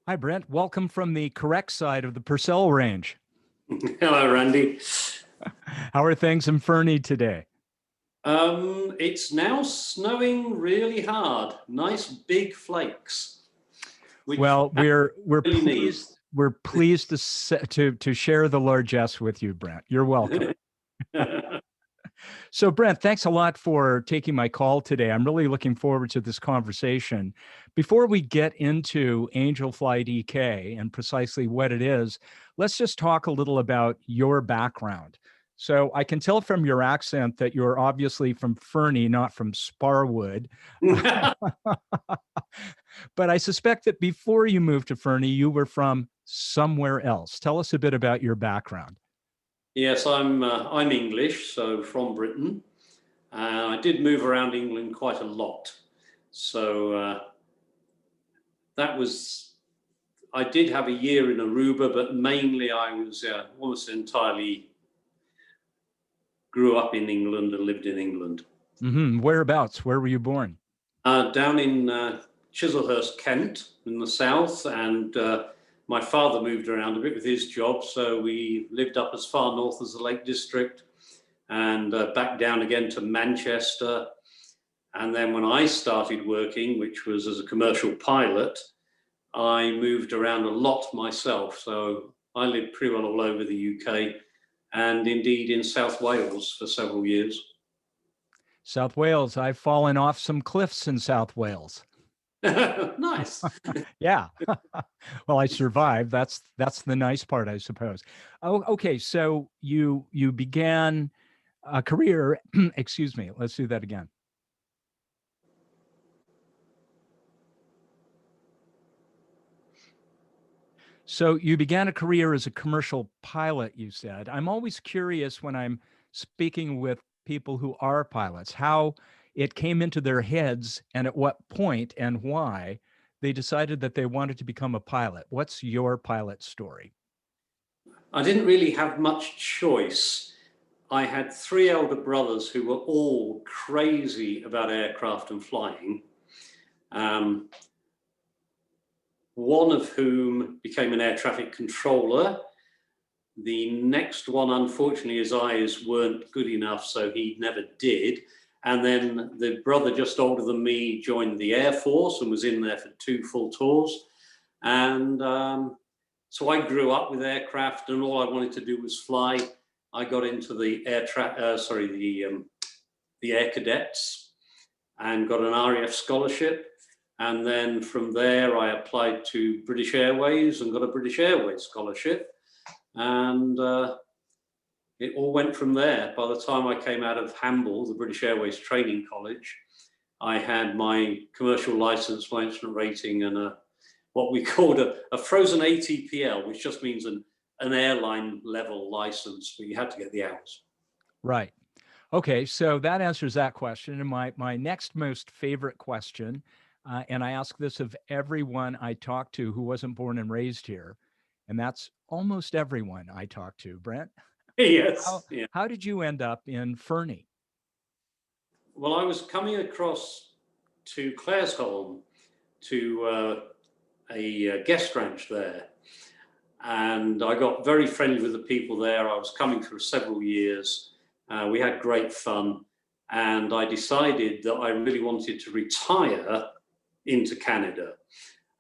Hi, Brent. Welcome from the correct side of the Purcell Range. Hello, Randy. How are things in Fernie today? It's now snowing really hard. Nice big flakes, which Well, I we're really need. pleased to share the largesse with you, Brent. You're welcome. So, Brent, thanks a lot for taking my call today. I'm really looking forward to this conversation. Before we get into Angel Flight EK and precisely what it is, let's just talk a little about your background. So, I can tell from your accent that you're obviously from Fernie, not from Sparwood. But I suspect that before you moved to Fernie, you were from somewhere else. Tell us a bit about your background. Yes, I'm English, so from Britain. I did move around England quite a lot, so that was. I did have a year in Aruba, but mainly I was almost entirely grew up in England and lived in England. Whereabouts? Where were you born? Down in Chislehurst, Kent, in the south, and my father moved around a bit with his job, so we lived up as far north as the Lake District, and back down again to Manchester. And then when I started working, which was as a commercial pilot, I moved around a lot myself. So I lived pretty well all over the UK, and indeed in South Wales for several years. South Wales. I've fallen off some cliffs in South Wales. Nice. Yeah. Well, I survived. That's the nice part, I suppose. Oh, okay. So you began a career, excuse me, let's do that again. So you began a career as a commercial pilot, you said. I'm always curious when I'm speaking with people who are pilots, how it came into their heads and at what point and why they decided that they wanted to become a pilot. What's your pilot story? I didn't really have much choice. I had three elder brothers who were all crazy about aircraft and flying. Um, one of whom became an air traffic controller. The next one, unfortunately, his eyes weren't good enough, so he never did. And then the brother just older than me joined the Air Force and was in there for 2 full tours. And so I grew up with aircraft, and all I wanted to do was fly. I got into the air cadets and got an RAF scholarship. And then from there, I applied to British Airways and got a British Airways scholarship. And it all went from there. By the time I came out of Hamble, the British Airways Training College, I had my commercial license, my instrument rating, and what we called a frozen ATPL, which just means an airline level license, but you had to get the hours. Right. Okay, so that answers that question. And my next most favorite question, and I ask this of everyone I talk to who wasn't born and raised here, and that's almost everyone I talk to. Brent, how Yes. Yeah. how did you end up in Fernie? Well, I was coming across to Claresholm to a guest ranch there. And I got very friendly with the people there. I was coming through several years. We had great fun. And I decided that I really wanted to retire into Canada.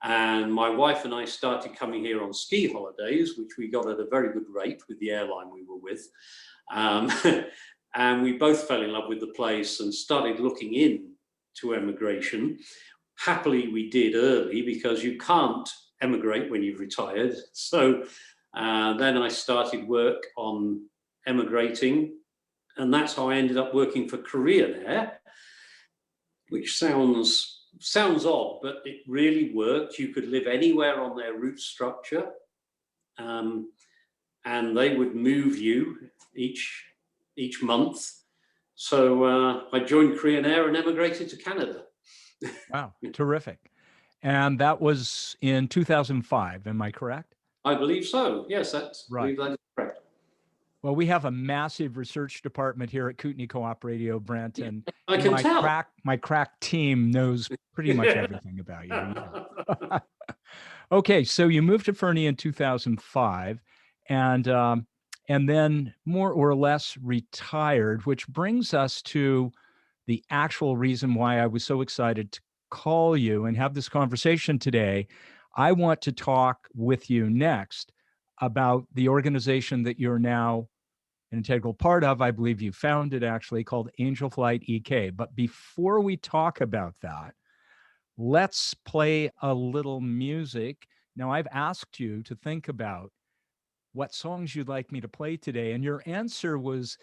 And my wife and I started coming here on ski holidays, which we got at a very good rate with the airline we were with. Um, and we both fell in love with the place and started looking into emigration. Happily, we did early because you can't emigrate when you've retired. So then I started work on emigrating, and that's how I ended up working for Korean Air, which sounds odd, but it really worked. You could live anywhere on their route structure, and they would move you each month. So I joined Korean Air and emigrated to Canada. Wow, terrific. And that was in 2005, am I correct? I believe so. Yes, I Right. believe that is correct. Well, we have a massive research department here at Kootenay Co-op Radio, Brent, Yeah, and I can tell. my crack team knows pretty much everything about you. Yeah. Okay, so you moved to Fernie in 2005, and then more or less retired, which brings us to the actual reason why I was so excited to call you and have this conversation today. I want to talk with you next about the organization that you're now an integral part of. I believe you founded, actually, called AngelflightEK. But before we talk about that, let's play a little music. Now, I've asked you to think about what songs you'd like me to play today, and your answer was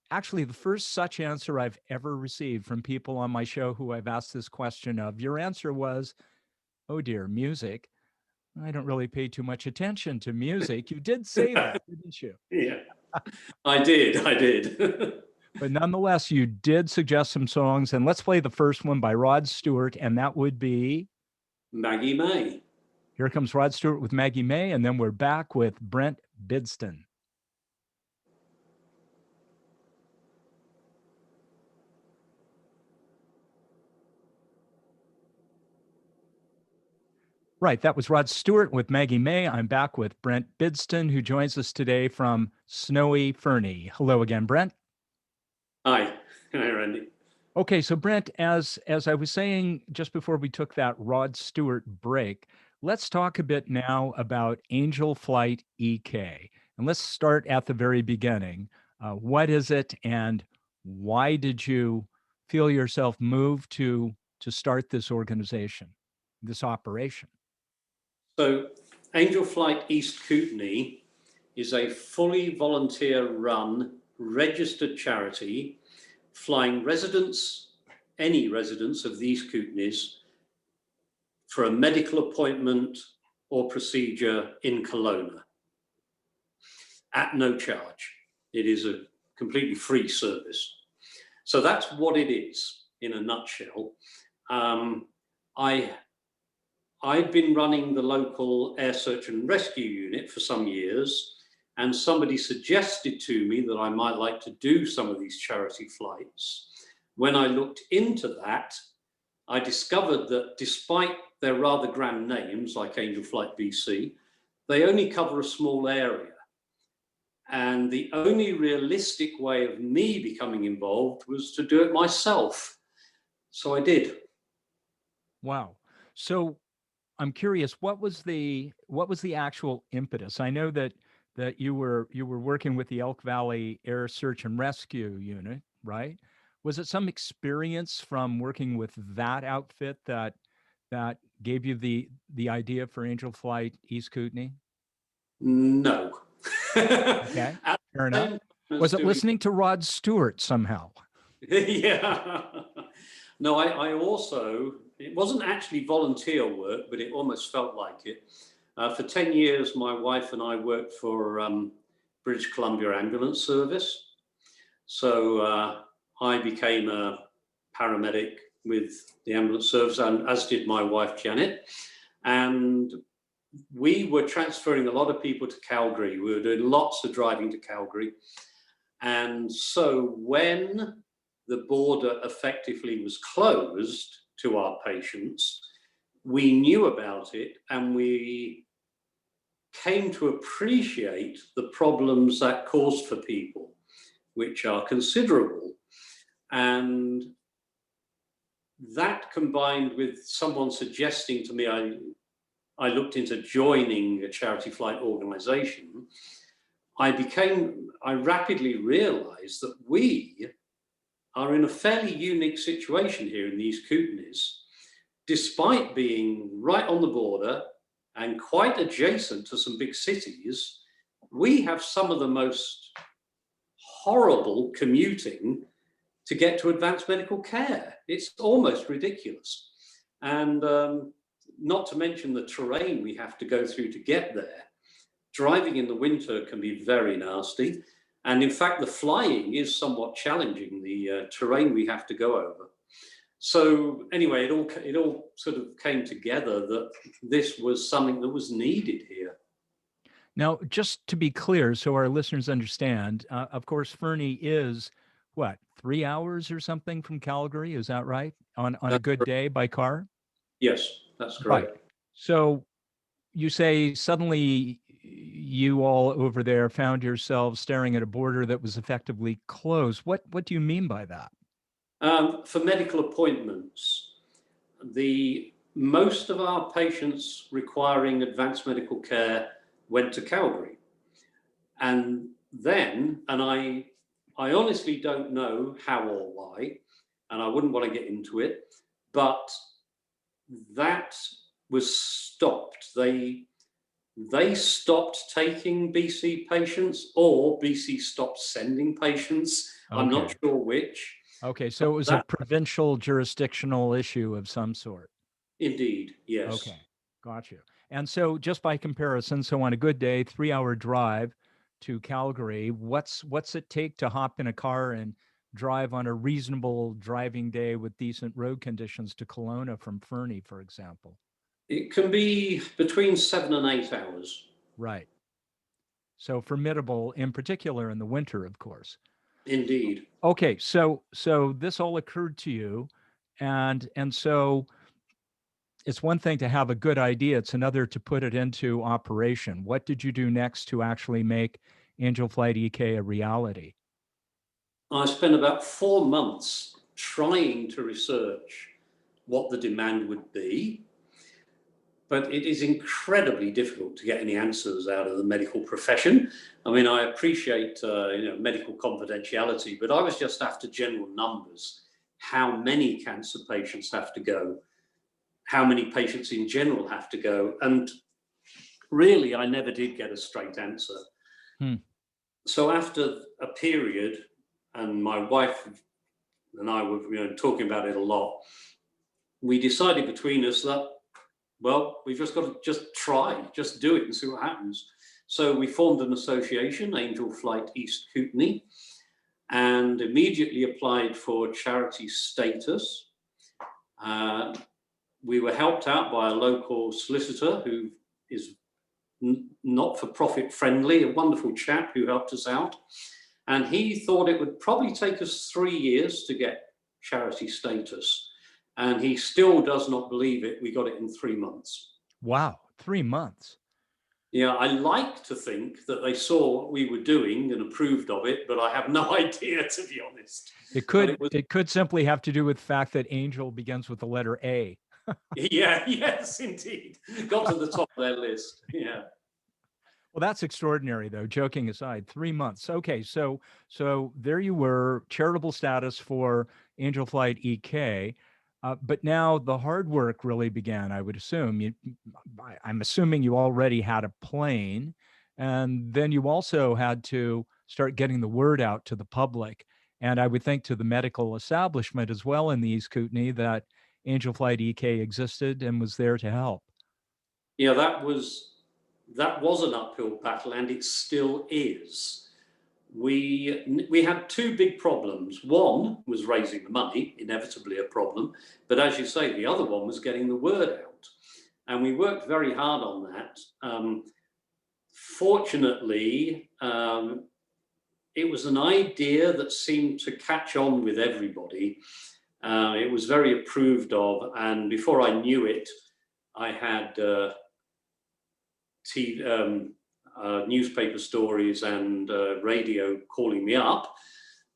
actually the first such answer I've ever received from people on my show who I've asked this question of. Your answer was, oh dear, music. I don't really pay too much attention to music. You did say that, didn't you? Yeah, I did. But nonetheless, you did suggest some songs, and let's play the first one by Rod Stewart, and that would be Maggie May. Here comes Rod Stewart with Maggie May, and then we're back with Brent Bidston. Right, that was Rod Stewart with Maggie May. I'm back with Brent Bidston, who joins us today from snowy Fernie. Hello again, Brent. Hi. Hi, Randy. Okay, so Brent, as I was saying just before we took that Rod Stewart break, let's talk a bit now about Angel Flight EK. And let's start at the very beginning. What is it, and why did you feel yourself moved to start this organization, this operation? So, Angel Flight East Kootenay is a fully volunteer run, registered charity flying residents, any residents of the East Kootenays, for a medical appointment or procedure in Kelowna at no charge. It is a completely free service. So that's what it is in a nutshell. I've been running the local air search and rescue unit for some years, and somebody suggested to me that I might like to do some of these charity flights. When I looked into that, I discovered that despite their rather grand names, like Angel Flight BC, they only cover a small area. And the only realistic way of me becoming involved was to do it myself. So I did. Wow. So I'm curious, what was the actual impetus? I know that you were working with the Elk Valley Air Search and Rescue Unit, right? Was it some experience from working with that outfit that gave you the idea for Angel Flight East Kootenay? No. Okay, At fair the enough. same time as Was it doing, listening to Rod Stewart somehow? yeah. No, I also, it wasn't actually volunteer work, but it almost felt like it. For 10 years, my wife and I worked for British Columbia Ambulance Service. So I became a paramedic with the ambulance service, and as did my wife, Janet. And we were transferring a lot of people to Calgary. We were doing lots of driving to Calgary. And so when the border effectively was closed to our patients, we knew about it, and we came to appreciate the problems that caused for people, which are considerable. And that, combined with someone suggesting to me, I looked into joining a charity flight organization, I rapidly realized that we are in a fairly unique situation here in the East Kootenays. Despite being right on the border and quite adjacent to some big cities, we have some of the most horrible commuting to get to advanced medical care. It's almost ridiculous. And not to mention the terrain we have to go through to get there. Driving in the winter can be very nasty. And in fact, the flying is somewhat challenging, the terrain we have to go over. So anyway, it all sort of came together that this was something that was needed here. Now, just to be clear, so our listeners understand, of course, Fernie is what, 3 hours or something from Calgary? Is that right? On a good day by car? Yes, that's Right. correct. So you say suddenly you all over there found yourselves staring at a border that was effectively closed. What do you mean by that? For medical appointments, the most of our patients requiring advanced medical care went to Calgary. And then, and I honestly don't know how or why, and I wouldn't want to get into it, but that was stopped. They stopped taking BC patients, or BC stopped sending patients. I'm Okay. not sure which. Okay. But So it was a that, provincial jurisdictional issue of some sort. indeed, yes. Okay. Got you. And so just by comparison, so on a good day, 3 hour drive to Calgary, what's it take to hop in a car and drive on a reasonable driving day with decent road conditions to Kelowna from Fernie, for example? It can be between 7 and 8 hours. Right. So formidable, in particular in the winter, of course. Indeed. Okay, so this all occurred to you, and so it's one thing to have a good idea, it's another to put it into operation. What did you do next to actually make Angel Flight EK a reality? I spent about 4 months trying to research what the demand would be, but it is incredibly difficult to get any answers out of the medical profession. I mean, I appreciate medical confidentiality, but I was just after general numbers. How many cancer patients have to go? How many patients in general have to go? And really, I never did get a straight answer. Hmm. So after a period, and my wife and I were talking about it a lot, we decided between us that, well, we've just got to just try, just do it and see what happens. So we formed an association, Angel Flight East Kootenay, and immediately applied for charity status. We were helped out by a local solicitor who is not-for-profit friendly, a wonderful chap who helped us out. And he thought it would probably take us 3 years to get charity status. And he still does not believe it. We got it in 3 months. Wow, 3 months. Yeah, I like to think that they saw what we were doing and approved of it, but I have no idea, to be honest. It But could it could simply have to do with the fact that Angel begins with the letter A. yeah, yes, indeed. Got to the top of their list. Yeah. Well, that's extraordinary, though. Joking aside, 3 months. Okay, so there you were, charitable status for Angel Flight EK, but now the hard work really began. I would assume I'm assuming you already had a plane, and then you also had to start getting the word out to the public, and I would think to the medical establishment as well in the East Kootenay that Angel Flight EK existed and was there to help. Yeah, that was an uphill battle, and it still is. We had two big problems. One was raising the money, inevitably a problem, but as you say, the other one was getting the word out, and we worked very hard on that. Fortunately, it was an idea that seemed to catch on with everybody. It was very approved of, and before I knew it, I had newspaper stories and radio calling me up.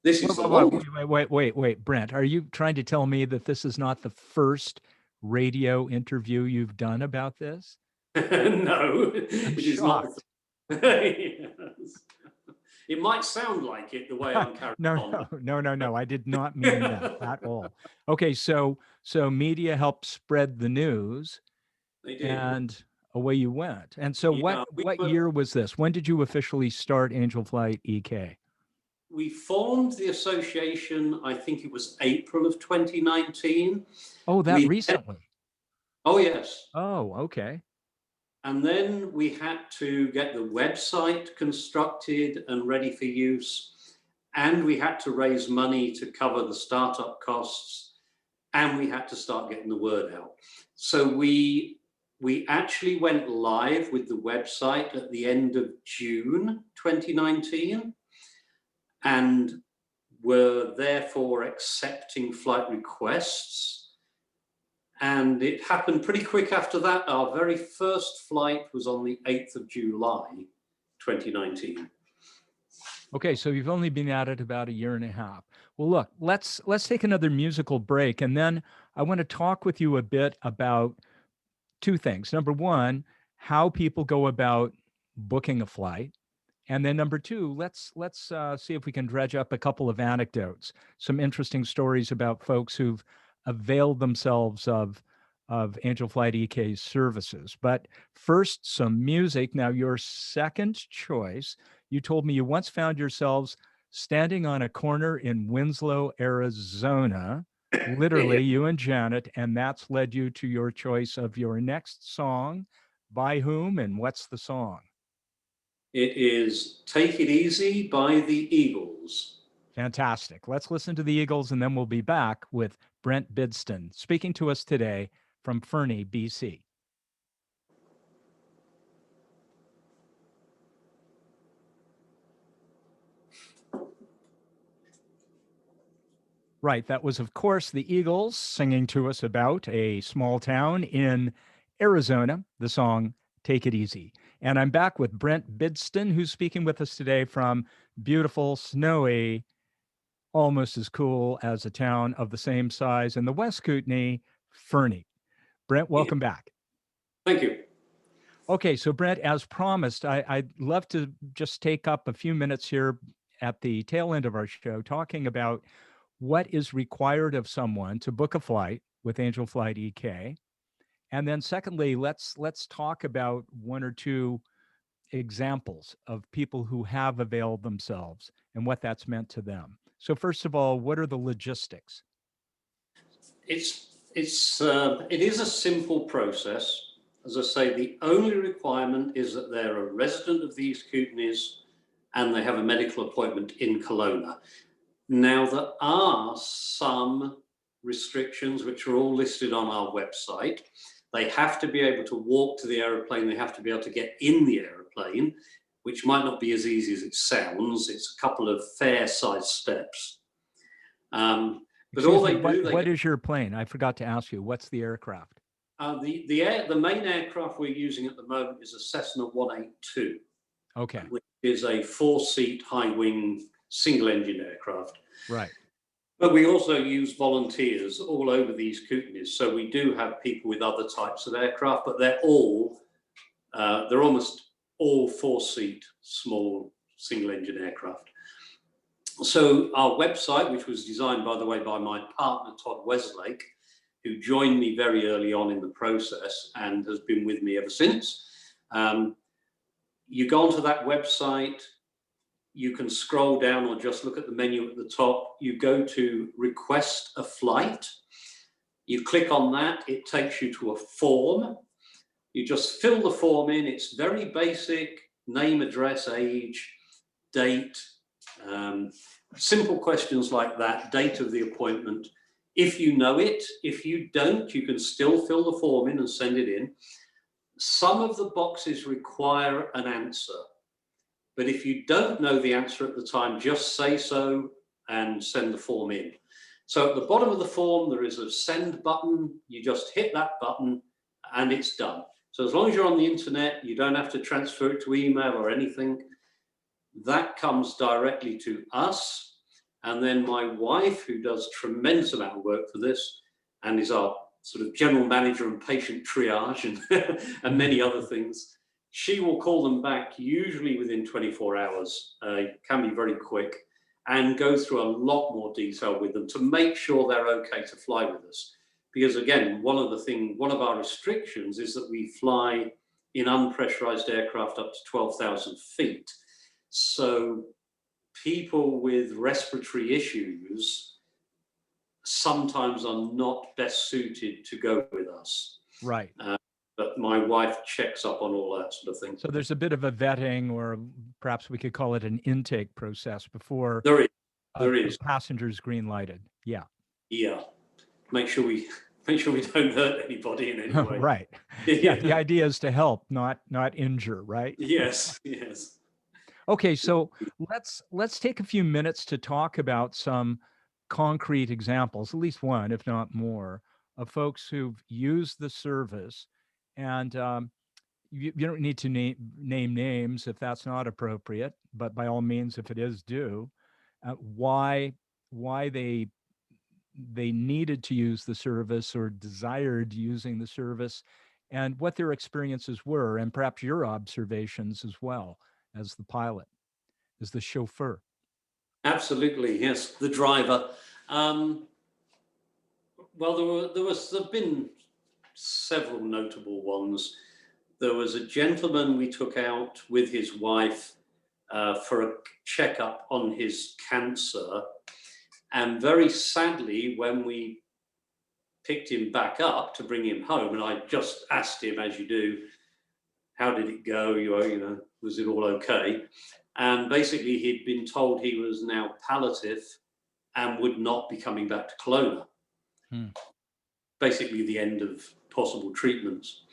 This is the long. Wait, Brent, are you trying to tell me that this is not the first radio interview you've done about this? No, I'm it is not. shocked. Yes. It might sound like it the way I'm carrying No, on. no. I did not mean that at all. Okay, so media helped spread the news They did. and away you went. And so Yeah, what year was this? When did you officially start Angel Flight EK? we formed the association, I think it was April of 2019. Oh, that We, recently. oh, yes. Oh, okay. And then we had to get the website constructed and ready for use. And we had to raise money to cover the startup costs. And we had to start getting the word out. So we actually went live with the website at the end of June 2019 and were therefore accepting flight requests. And it happened pretty quick after that. Our very first flight was on the 8th of July, 2019. Okay, so you've only been at it about a year and a half. Well, look, let's take another musical break, and then I want to talk with you a bit about two things. Number one, how people go about booking a flight, and then number two, let's see if we can dredge up a couple of anecdotes, some interesting stories about folks who've availed themselves of Angel Flight EK's services. But first, some music. Now, your second choice, you told me you once found yourselves standing on a corner in Winslow, Arizona, literally you and Janet, and that's led you to your choice of your next song. By whom and what's the song? It is Take It Easy by the Eagles. Fantastic. Let's listen to the Eagles, and then we'll be back with Brent Bidston speaking to us today from Fernie, BC. Right. That was, of course, the Eagles singing to us about a small town in Arizona, the song Take It Easy. And I'm back with Brent Bidston, who's speaking with us today from beautiful, snowy, almost as cool as a town of the same size in the West Kootenay, Fernie. Brent, welcome back. Thank you. Okay, so Brent, as promised, I'd love to just take up a few minutes here at the tail end of our show talking about what is required of someone to book a flight with Angel Flight EK. And then secondly, let's talk about one or two examples of people who have availed themselves and what that's meant to them. So first of all, what are the logistics? It is a simple process. As I say, the only requirement is that they're a resident of the East Kootenays and they have a medical appointment in Kelowna. Now, there are some restrictions which are all listed on our website. They have to be able to walk to the aeroplane. They have to be able to get in the aeroplane, which might not be as easy as it sounds. It's a couple of fair-sized steps. But all they do, what is your plane? I forgot to ask you. What's the aircraft? The main aircraft we're using at the moment is a Cessna 182. Okay. Which is a 4-seat high-wing single-engine aircraft. Right. But we also use volunteers all over these Kootenays. So we do have people with other types of aircraft, but they're almost all 4-seat small single-engine aircraft. So our website, which was designed, by the way, by my partner, Todd Westlake, who joined me very early on in the process and has been with me ever since. You go onto that website, you can scroll down or just look at the menu at the top. You go to request a flight. You click on that, it takes you to a form. You just fill the form in. It's very basic: name, address, age, date, simple questions like that, date of the appointment. If you know it, if you don't, you can still fill the form in and send it in. Some of the boxes require an answer, but if you don't know the answer at the time, just say so and send the form in. So at the bottom of the form, there is a send button. You just hit that button and it's done. So as long as you're on the internet, you don't have to transfer it to email or anything. That comes directly to us. And then my wife, who does tremendous amount of work for this and is our sort of general manager and patient triage and many other things, she will call them back usually within 24 hours. It can be very quick, and go through a lot more detail with them to make sure they're okay to fly with us. Because again, one of our restrictions is that we fly in unpressurized aircraft up to 12,000 feet. So people with respiratory issues sometimes are not best suited to go with us. Right. But my wife checks up on all that sort of thing. So there's a bit of a vetting, or perhaps we could call it an intake process before there is passengers green lighted. Yeah. Yeah. Make sure we don't hurt anybody in any way. Right. Yeah. The idea is to help, not injure. Right. Yes. Yes. Okay, so let's take a few minutes to talk about some concrete examples, at least one, if not more, of folks who've used the service, and you don't need to name names if that's not appropriate, but by all means, if it is, do. Why they needed to use the service or desired using the service, and what their experiences were, and perhaps your observations as well as the pilot, as the chauffeur. Absolutely, yes. The driver. Um, well, there've been several notable ones. There was a gentleman we took out with his wife for a checkup on his cancer, and very sadly, when we picked him back up to bring him home, and I just asked him, as you do, how did it go? Was it all okay? And basically, he'd been told he was now palliative and would not be coming back to Kelowna. Hmm. Basically, the end of possible treatments.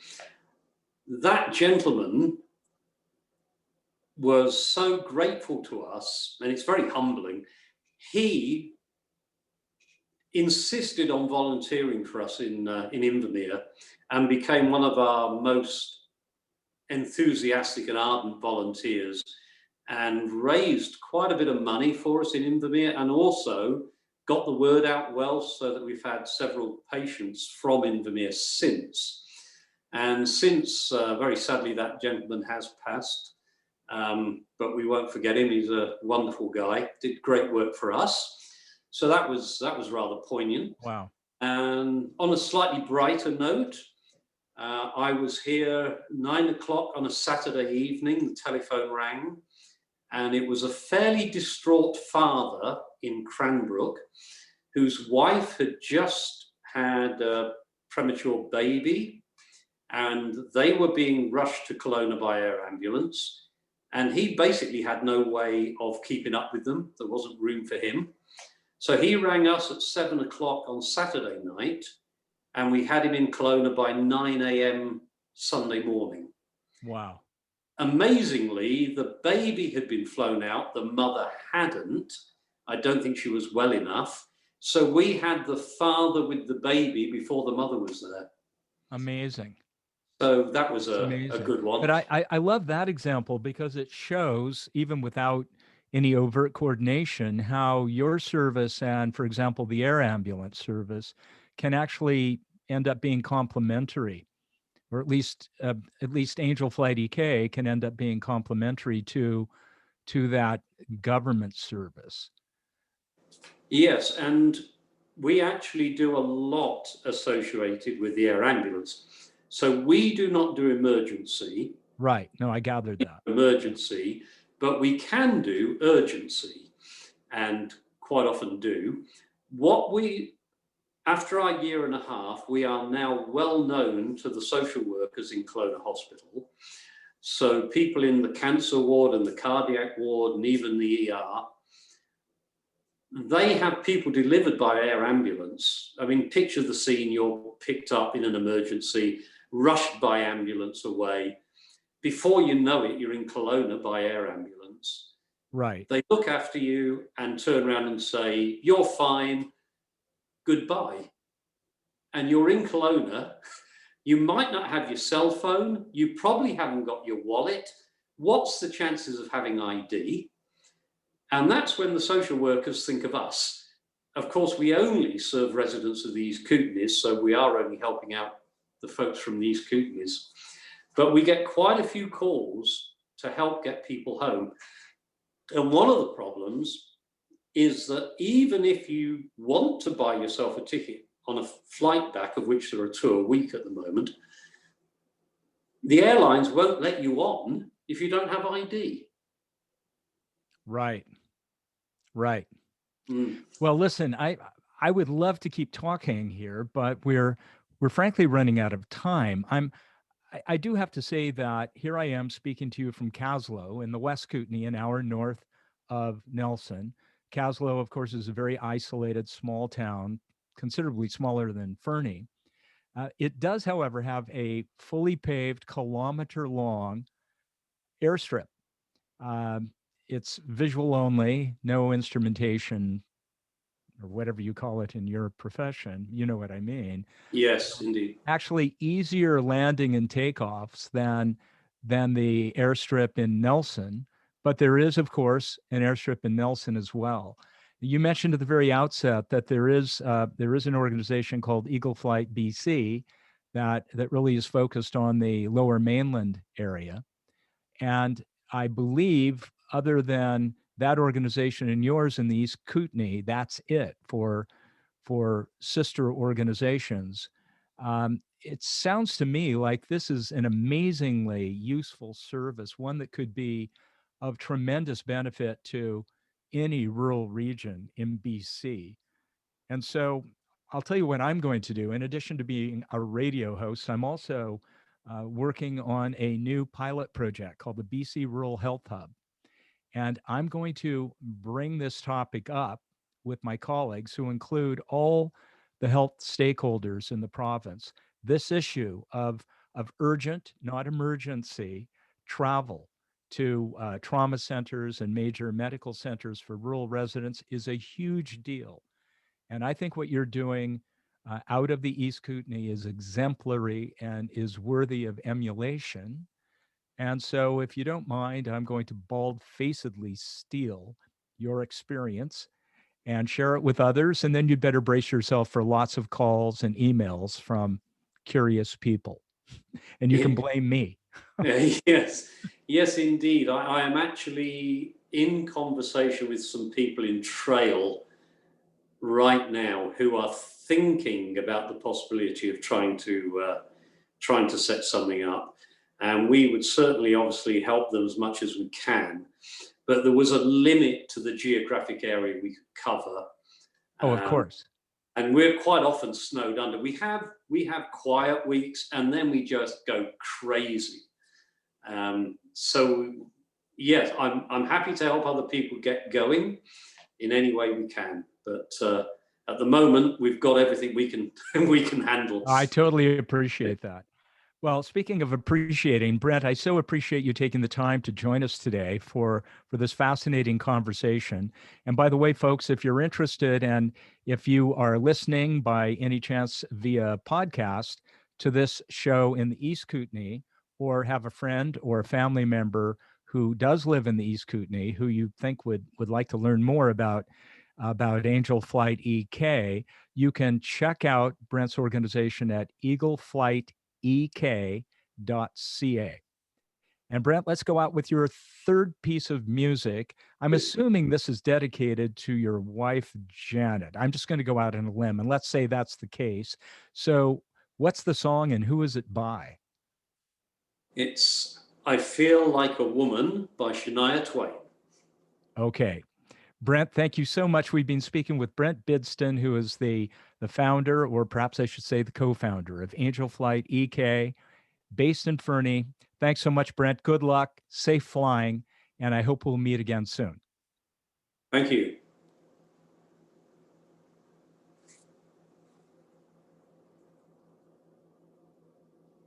That gentleman was so grateful to us, and it's very humbling. He insisted on volunteering for us in Invermere and became one of our most enthusiastic and ardent volunteers, and raised quite a bit of money for us in Invermere, and also got the word out well, so that we've had several patients from Invermere since. And since, very sadly, that gentleman has passed, but we won't forget him. He's a wonderful guy, did great work for us. So that was rather poignant. Wow. And on a slightly brighter note, I was here 9 o'clock on a Saturday evening. The telephone rang, and it was a fairly distraught father in Cranbrook whose wife had just had a premature baby, and they were being rushed to Kelowna by air ambulance. And he basically had no way of keeping up with them. There wasn't room for him. So he rang us at 7 o'clock on Saturday night, and we had him in Kelowna by 9 a.m. Sunday morning. Wow. Amazingly, the baby had been flown out, the mother hadn't. I don't think she was well enough. So we had the father with the baby before the mother was there. Amazing. So that was a good one. But I love that example because it shows, even without any overt coordination, how your service and, for example, the air ambulance service can actually end up being complementary, or at least Angel Flight EK can end up being complementary to that government service. Yes, and we actually do a lot associated with the air ambulance. So we do not do emergency. Right. No, I gathered that. Emergency, but we can do urgency, and quite often do. After our year and a half, we are now well known to the social workers in Kelowna Hospital. So people in the cancer ward and the cardiac ward and even the ER, they have people delivered by air ambulance. I mean, picture the scene: you're picked up in an emergency, rushed by ambulance away. Before you know it, you're in Kelowna by air ambulance. Right. They look after you and turn around and say, "You're fine, goodbye." And you're in Kelowna. You might not have your cell phone. You probably haven't got your wallet. What's the chances of having ID? And that's when the social workers think of us. Of course, we only serve residents of the East Kootenays, so we are only helping out the folks from the East Kootenays. But we get quite a few calls to help get people home. And one of the problems is that even if you want to buy yourself a ticket on a flight back, of which there are 2 a week at the moment, the airlines won't let you on if you don't have ID. Right. Right. Mm. Well, listen, I would love to keep talking here, but we're frankly running out of time. I do have to say that here I am speaking to you from Caslow in the West Kootenay, an hour north of Nelson. Caslow, of course, is a very isolated small town, considerably smaller than Fernie. It does, however, have a fully paved kilometer-long airstrip. It's visual only, no instrumentation or whatever you call it in your profession. You know what I mean. Yes, indeed. Actually easier landing and takeoffs than the airstrip in Nelson, but there is, of course, an airstrip in Nelson as well. You mentioned at the very outset that there is an organization called Eagle Flight BC that really is focused on the Lower Mainland area, and I believe, other than that organization and yours in the East Kootenay, that's it for sister organizations. It sounds to me like this is an amazingly useful service, one that could be of tremendous benefit to any rural region in BC. And so I'll tell you what I'm going to do. In addition to being a radio host, I'm also working on a new pilot project called the BC Rural Health Hub. And I'm going to bring this topic up with my colleagues who include all the health stakeholders in the province. This issue of urgent, not emergency, travel to trauma centers and major medical centers for rural residents is a huge deal. And I think what you're doing out of the East Kootenay is exemplary and is worthy of emulation. And so, if you don't mind, I'm going to bald facedly steal your experience and share it with others. And then you'd better brace yourself for lots of calls and emails from curious people. And you can blame me. Yes, yes, indeed. I am actually in conversation with some people in Trail right now who are thinking about the possibility of trying to set something up, and we would certainly obviously help them as much as we can, but there was a limit to the geographic area we could cover. Oh, of course. And we're quite often snowed under. We have quiet weeks, and then we just go crazy. So yes, I'm happy to help other people get going in any way we can, but at the moment we've got everything we can we can handle. I totally appreciate that. Well, speaking of appreciating, Brent, I so appreciate you taking the time to join us today for this fascinating conversation. And by the way, folks, if you're interested and if you are listening by any chance via podcast to this show in the East Kootenay, or have a friend or a family member who does live in the East Kootenay who you think would like to learn more about Angel Flight EK, you can check out Brent's organization at AngelflightEK.ca. And Brent, let's go out with your third piece of music. I'm assuming this is dedicated to your wife, Janet. I'm just going to go out on a limb and let's say that's the case. So, what's the song and who is it by? It's I Feel Like a Woman by Shania Twain. Okay. Brent, thank you so much. We've been speaking with Brent Bidston, who is the founder, or perhaps I should say the co-founder of Angel Flight EK, based in Fernie. Thanks so much, Brent. Good luck, safe flying, and I hope we'll meet again soon. Thank you.